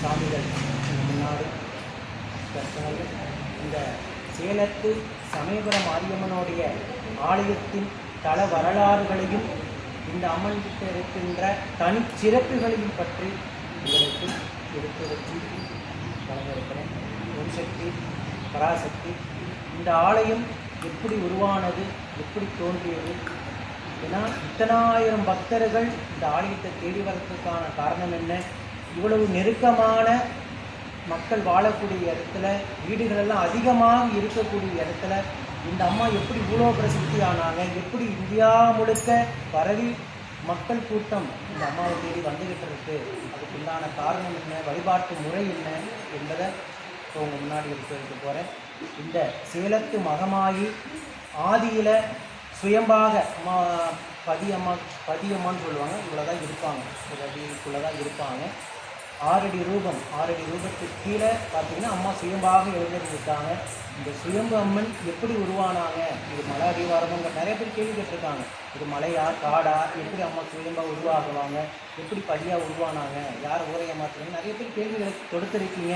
சாமிகள் முன்னாடி இந்த சேலத்து சமயபுரம் மாரியம்மனுடைய ஆலயத்தின் தல வரலாறுகளையும் இந்த அம்மன்கிட்ட இருக்கின்ற தனிச்சிறப்புகளையும் பற்றி உங்களுக்கு எடுத்து வச்சு வழங்கியிருக்கிறேன். ஓம் சக்தி, பராசக்தி. இந்த ஆலயம் எப்படி உருவானது, எப்படி தோன்றியது, ஏன்னா இத்தனாயிரம் பக்தர்கள் இந்த ஆலயத்தை தேடி வரதுக்கான காரணம் என்ன? இவ்வளவு நெருக்கமான மக்கள் வாழக்கூடிய இடத்துல, வீடுகளெல்லாம் அதிகமாக இருக்கக்கூடிய இடத்துல இந்த அம்மா எப்படி இவ்வளோ பிரசித்தி ஆனாங்க, எப்படி இந்தியா முழுக்க பரவி மக்கள் கூட்டம் இந்த அம்மாவை தேடி வந்துகிட்டு இருக்கு, அதுக்குண்டான காரணம் என்ன, வழிபாட்டு முறை என்ன என்பதை உங்கள் முன்னாடி எடுத்து வைக்க போகிறேன். இந்த சேலத்து மகமாயி ஆதியில் சுயம்பாக பதியம்மான்னு சொல்லுவாங்க. இவ்வளோதான் இருப்பாங்க, இவ்வளோதான் இருப்பாங்க. 6 அடி ரூபம், 6 அடி ரூபத்துக்கு கீழே பார்த்தீங்கன்னா அம்மா சுயம்பாக எழுந்திருக்காங்க. இந்த சுயம்பு அம்மன் எப்படி உருவானாங்க, இது மலை அடிவாரம்ங்க நிறைய பேர் கேள்வி கேட்டிருக்காங்க. இது மலையா காடா, எப்படி அம்மா சுயம்பாக உருவாகுவாங்க, எப்படி பதியாக உருவானாங்க, யார் ஊரை ஏமாத்துறாங்க, நிறைய பேர் கேள்விகளை தொடுத்திருக்கீங்க.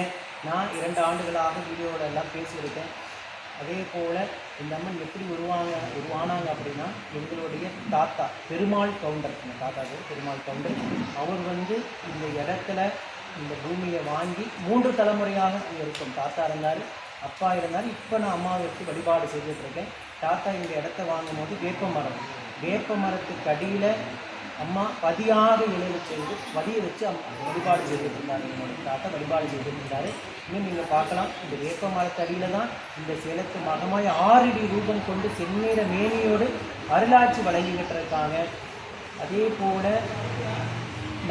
நான் 2 ஆண்டுகளாக வீடியோவில் எல்லாம் பேசியிருக்கேன். அதே போல் இந்த அம்மன் எப்படி உருவானாங்க அப்படின்னா, எங்களுடைய தாத்தா பெருமாள் கவுண்டர், எங்கள் தாத்தா பேர் பெருமாள் கவுண்டர், அவர் இந்த இடத்துல இந்த பூமியை வாங்கி 3 தலைமுறையாக அங்கே இருக்கும். தாத்தா இருந்தார், அப்பா இருந்தார், இப்போ நான் அம்மாவை வச்சு வழிபாடு செய்துட்ருக்கேன். தாத்தா இந்த இடத்த வாங்கும் போது வேப்ப மரத்துக்கு அடியில் அம்மா பதியாக இணைவு செய்து வடியை வச்சு வழிபாடு செய்துட்டு இருந்தார். என்னோடய தாத்தா வழிபாடு செய்துட்டு இருந்தார். இன்னும் நீங்கள் பார்க்கலாம், இந்த வேப்ப மரத்தடியில் தான் இந்த சேலத்து மகமாய் 6 அடி ரூபம் கொண்டு செந்நிற மேனியோடு அருளாட்சி வழங்கிக்கிட்டு இருக்காங்க. அதே போல்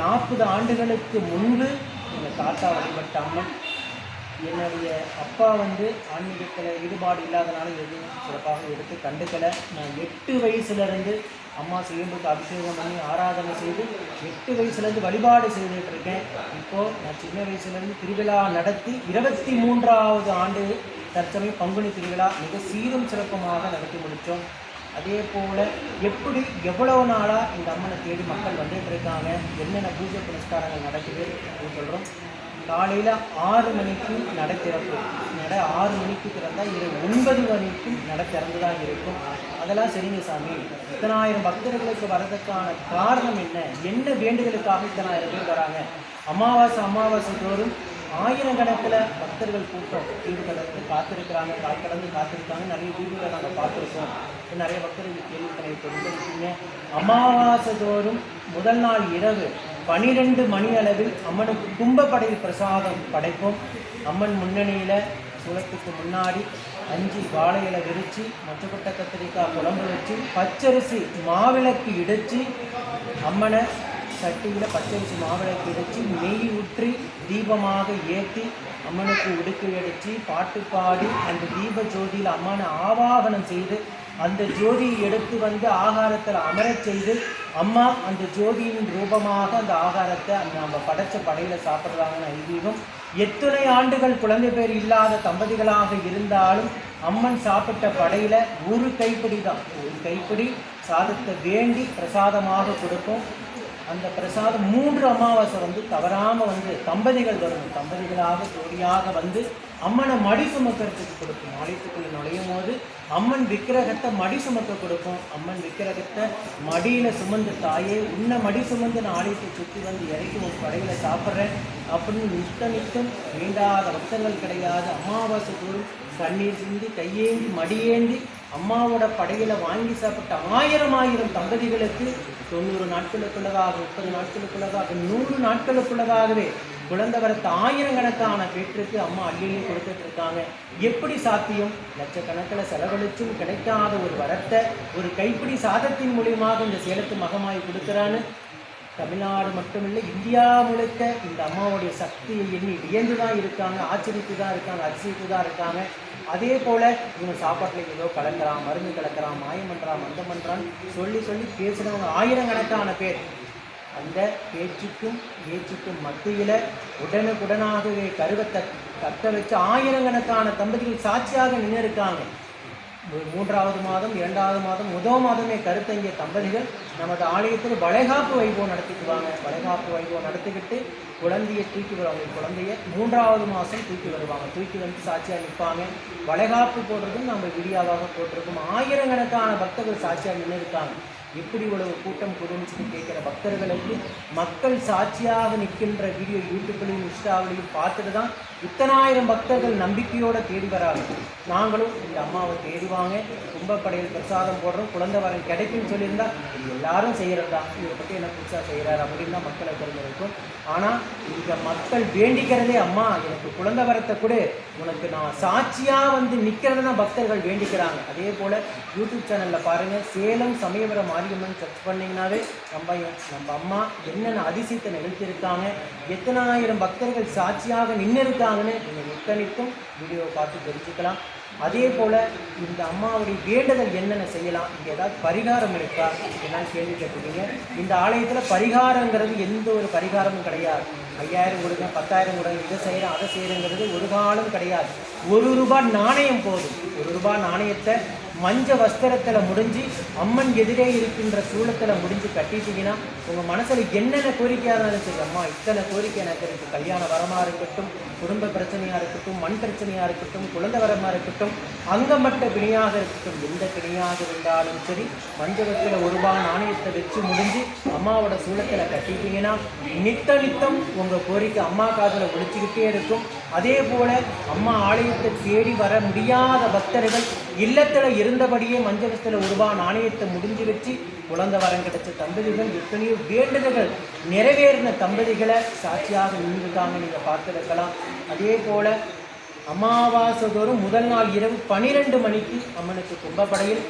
40 ஆண்டுகளுக்கு முன்பு எங்கள் தாத்தா வழிபட்ட அம்மன். என்னுடைய அப்பா ஆன்மீகத்தில் ஈடுபாடு இல்லாதனால எதுவும் சிறப்பாக எடுத்து கண்டுக்கலை. நான் 8 வயசுலேருந்து அம்மா சுயம்புக்கு அபிஷேகம் பண்ணி ஆராதனை செய்து 8 வயசுலேருந்து வழிபாடு செய்துட்டு இருக்கேன். இப்போது நான் சின்ன வயசுலேருந்து திருவிழா நடத்தி 23வது ஆண்டு தற்சமயம் பங்குனி திருவிழா மிக சீரும் சிறப்புமாக நடத்தி முடித்தோம். அதே போல் எப்படி எவ்வளவு நாளாக இந்த அம்மனை தேடி மக்கள் வந்துட்டு இருக்காங்க, என்னென்ன பூஜை புனஸ்காரங்கள் நடக்குது அப்படின்னு சொல்கிறோம். காலையில் 6 மணிக்கு நடை திறப்பு, 6 மணிக்கு திறந்தால் இரவு 9 மணிக்கும் நடை திறந்து தான் இருக்கும். அதெல்லாம் சரிங்க சாமி, இத்தனாயிரம் பக்தர்களுக்கு வர்றதுக்கான காரணம் என்ன வேண்டுதலுக்காக இத்தனாயிரம் பேர் வராங்க? அமாவாசை தோறும் ஆயிரக்கணக்கில் பக்தர்கள் கூட்டம் வீடு கடந்து காத்திருக்கிறாங்க, காத்திருக்காங்க. நிறைய வீடுகளை நாங்கள் பார்த்துருக்கோம். நிறைய பக்தர்கள் கேள்விப்படை கொடுத்துருக்கீங்க. அமாவாசை தோறும் முதல் நாள் இரவு 12 மணி அளவில் அம்மனுக்கு கும்பப்படை பிரசாதம் படைப்போம். அம்மன் முன்னணியில் சூளத்துக்கு முன்னாடி 5 வாழை இலை விரித்து மொச்சப்பட்ட கத்திரிக்காய் குழம்பு வச்சு பச்சரிசி மாவிளக்கு இடித்து அம்மனை சட்டியில் பச்சரிசி மாவிளக்கு இடித்து நெய் ஊற்றி தீபமாக ஏற்றி அம்மனுக்கு உடுக்கு அடித்து பாட்டு பாடி அந்த தீப ஜோதியில் அம்மனை ஆவாகனம் செய்து அந்த ஜோதியை எடுத்து ஆகாரத்தில் அமரச் செய்து அம்மா அந்த ஜோதியின் ரூபமாக அந்த ஆகாரத்தை நம்ம படைச்ச படையில் சாப்பிட்றாங்கன்னு ஐதீகம். எத்தனை ஆண்டுகள் குழந்தை பேர் இல்லாத தம்பதிகளாக இருந்தாலும் அம்மன் சாப்பிட்ட படையில் ஒரு கைப்பிடி சாதத்தை வேண்டி பிரசாதமாக கொடுக்கும். அந்த பிரசாதம் 3 அமாவாசை தவறாமல் தம்பதிகள் வரணும், தம்பதிகளாக ஜோடியாக அம்மனை மடி சுமக்கிறதுக்கு கொடுக்கும். ஆலயத்துக்குள்ள நுழையும் போது அம்மன் விக்கிரகத்தை மடி சுமக்க கொடுக்கும். அம்மன் விக்கிரகத்தை மடியில் சுமந்து, தாயே உன்னை மடி சுமந்து நான் ஆலயத்தை சுற்றி இறக்கி உன் படையில் சாப்பிட்றேன் அப்படின்னு நித்தம் வேண்டாத பக்தர்கள் கிடையாது. அமாவாசை தோறும் கண்ணீர் சிந்தி கையேந்தி மடியேந்தி அம்மாவோட படையில் வாங்கி சாப்பிட்ட 1000 தம்பதிகளுக்கு 90 நாட்களுக்குள்ளதாக, 30 நாட்களுக்குள்ளதாக, 100 நாட்களுக்குள்ளதாகவே குழந்தை வரத்து 1000 கணக்கான பேற்றுக்கு அம்மா அள்ளியே கொடுத்துட்டு இருக்காங்க. எப்படி சாத்தியம்? லட்சக்கணக்கில் செலவழிச்சும் கிடைக்காத ஒரு வரத்தை ஒரு கைப்பிடி சாதத்தின் மூலியமாக இந்த சேலத்து மகமாய் கொடுக்குறான்னு தமிழ்நாடு மட்டுமில்லை இந்தியா முழுக்க இந்த அம்மாவுடைய சக்தியை எண்ணி வியந்து தான் இருக்காங்க, ஆச்சரித்து தான் இருக்காங்க, அதிசயித்து தான் இருக்காங்க. அதே போல் இவங்க சாப்பாட்டில் ஏதோ கலக்கிறான், மருந்து கலக்கிறான், மாயம் பண்ணுறான், மந்தம் பண்ணுறான்னு சொல்லி பேசுகிறவங்க 1000 கணக்கான பேர். அந்த பேச்சுக்கும் ஏச்சுக்கும் மத்தியில் உடனுக்குடனாகவே கருவத்தை கத்த வச்சு 1000 கணக்கான தம்பதிகள் சாட்சியாக நின்று இருக்காங்க. மூன்றாவது மாதம், 2வது மாதம், முதல் மாதமே கருத்தங்கிய தம்பதிகள் நமது ஆலயத்தில் வளைகாப்பு வைபவம் நடத்திக்குவாங்க. வளைகாப்பு வைபவம் நடத்திக்கிட்டு குழந்தையை தூக்கி வருவாங்க. குழந்தைய 3வது மாதம் தூக்கி வருவாங்க. தூக்கி வந்து சாட்சியாக நிற்பாங்க. வளைகாப்பு போடுறதும் நம்ம வீடியோவாக போட்டிருக்கோம். ஆயிரக்கணக்கான பக்தர்கள் சாட்சியாக நின்று இருக்காங்க. இப்படி ஒரு கூட்டம் குடும்பத்துக்கு கேட்குற பக்தர்களுக்கு மக்கள் சாட்சியாக நிற்கின்ற வீடியோ யூடியூப்லையும் இன்ஸ்டாவிலையும் பார்த்துட்டு தான் இத்தனாயிரம் பக்தர்கள் நம்பிக்கையோடு தேடி வராங்க. நாங்களும் இந்த அம்மாவை தேடிவாங்க. கும்பப்படையில் பிரசாதம் போடுறோம், குழந்தை வரன் கிடைக்குன்னு சொல்லியிருந்தா இது எல்லாரும் செய்கிறது தான். இதை பற்றி என்ன புதுசாக செய்கிறார் அப்படின்னு தான் மக்களை தெரிஞ்சிருக்கும். ஆனால் இங்கே மக்கள் வேண்டிக்கிறதே, அம்மா எனக்கு குழந்தை வரத்தை கூட உனக்கு நான் சாட்சியாக வந்து நிற்கிறது தான் பக்தர்கள் வேண்டிக்கிறாங்க. அதே போல் யூடியூப் சேனலில் பாருங்கள், சேலம் சமயபுரம் மாரியம்மன் சர்ச் பண்ணிங்கனாவே நம்ம அம்மா என்னென்ன அதிசயத்தை நிகழ்த்தியிருக்காங்க, எத்தனாயிரம் பக்தர்கள் சாட்சியாக நின்று இருக்காங்கன்னு நீங்கள் நித்தனித்தும் வீடியோவை பார்த்து தெரிஞ்சுக்கலாம். அதே போல் இந்த அம்மாவுடைய வேண்டுதல் என்னென்ன செய்யலாம், இங்கே ஏதாவது பரிகாரம் இருக்கா என்னன்னு கேள்வி கேட்டுருக்கீங்க. இந்த ஆலயத்தில் பரிகாரங்கிறது எந்த ஒரு பரிகாரமும் கிடையாது. 5000 கொடுங்க, 10,000 கொடுங்க, இதை செய்கிறேன் அதை செய்கிறேங்கிறது ஒரு காலம் கிடையாது. ₹1 நாணயம் போதும். ₹1 நாணயத்தை மஞ்ச வஸ்திரத்தில் முடிஞ்சு அம்மன் எதிரே இருக்கின்ற சூளத்தில் முடிஞ்சு கட்டிட்டீங்கன்னா உங்கள் மனசில் என்னென்ன கோரிக்கையாக இருந்தாலும் சரி, அம்மா இத்தனை கோரிக்கை எனக்கு இருக்குது, கல்யாண வரமாக இருக்கட்டும், குடும்ப பிரச்சனையாக இருக்கட்டும், மண் பிரச்சனையாக இருக்கட்டும், குழந்தை வரமாக இருக்கட்டும், அங்கமட்ட பிணியாக இருக்கட்டும், எந்த பிணியாக இருந்தாலும் சரி, மஞ்சவத்தில் ₹1 நாணயத்தை வச்சு முடிஞ்சு அம்மாவோட சூளத்தில் கட்டிட்டீங்கன்னா நித்தம் உங்கள் கோரிக்கை அம்மா காதில் ஒழிச்சுக்கிட்டே இருக்கும். அதே போல் அம்மா ஆலயத்தை தேடி வர முடியாத பக்தர்கள் இல்லத்தில் இருந்தபடியே மஞ்சவத்தில் ₹1 நாணயத்தை முடிஞ்சு வச்சு குழந்தை வரம் கிடைச்ச தம்பதிகள், எத்தனையோ வேண்டுதல்கள் நிறைவேறின தம்பதிகளை சாட்சியாக நின்றுட்டாங்க, நீங்கள் பார்த்து வைக்கலாம். அதே போல் அமாவாசை தோறும் முதல் நாள் இரவு 12 மணிக்கு அம்மனுக்கு கும்பப்படையில்